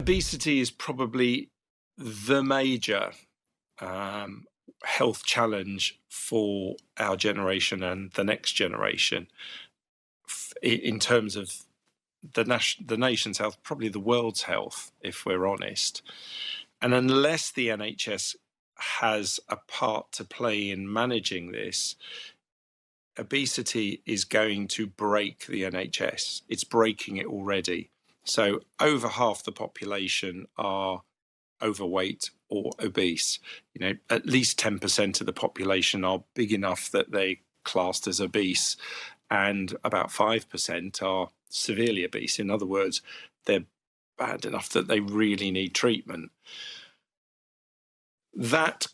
Obesity is probably the major health challenge for our generation and the next generation in terms of the nation's health, probably the world's health, if we're honest. And unless the NHS has a part to play in managing this, obesity is going to break the NHS. It's breaking it already. So over half the population are overweight or obese. You know, at least 10% of the population are big enough that they're classed as obese, and about 5% are severely obese. In other words, they're bad enough that they really need treatment. That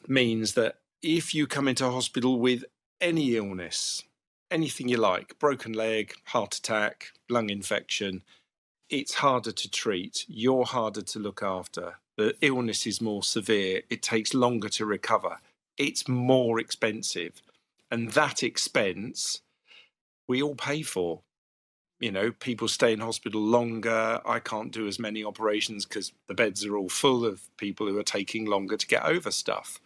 means that if you come into hospital with any illness, anything you like, broken leg, heart attack, lung infection, it's harder to treat, you're harder to look after, the illness is more severe, it takes longer to recover, it's more expensive. And that expense we all pay for. You know, people stay in hospital longer. I can't do as many operations because the beds are all full of people who are taking longer to get over stuff.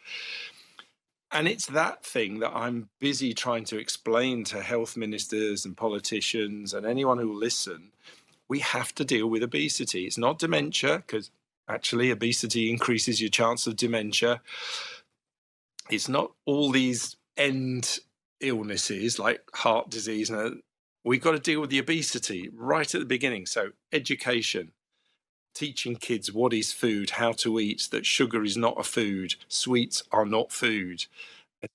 And it's that thing that I'm busy trying to explain to health ministers and politicians and anyone who will listen. We have to deal with obesity. It's not dementia, because actually obesity increases your chance of dementia. It's not all these end illnesses like heart disease. We've got to deal with the obesity right at the beginning. So education, teaching kids what is food, how to eat, that sugar is not a food, sweets are not food.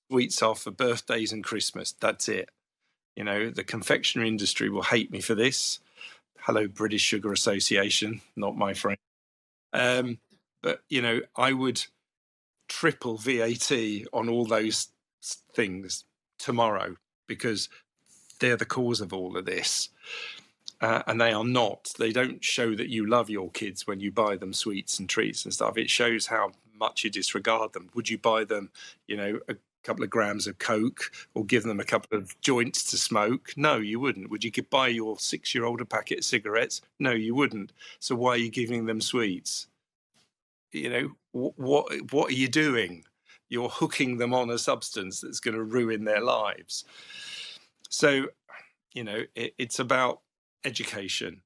Sweets are for birthdays and Christmas. That's it. You know, the confectionery industry will hate me for this. Hello, British Sugar Association, not my friend. But, you know, I would triple VAT on all those things tomorrow because they're the cause of all of this. And they are not. They don't show that you love your kids when you buy them sweets and treats and stuff. It shows how much you disregard them. Would you buy them, you know, a couple of grams of Coke or give them a couple of joints to smoke? No, you wouldn't. Would you buy your 6-year-old a packet of cigarettes? No, you wouldn't. So why are you giving them sweets? You know, what are you doing? You're hooking them on a substance that's going to ruin their lives. So, you know, it's about education.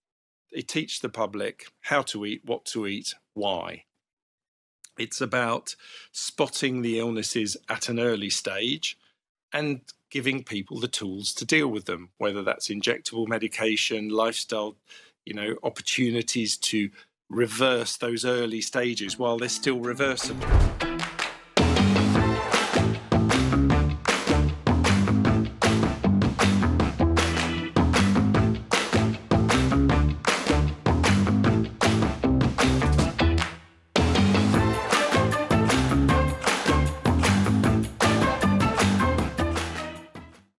They teach the public how to eat, what to eat, why. It's about spotting the illnesses at an early stage and giving people the tools to deal with them, whether that's injectable medication, lifestyle, you know, opportunities to reverse those early stages while they're still reversible.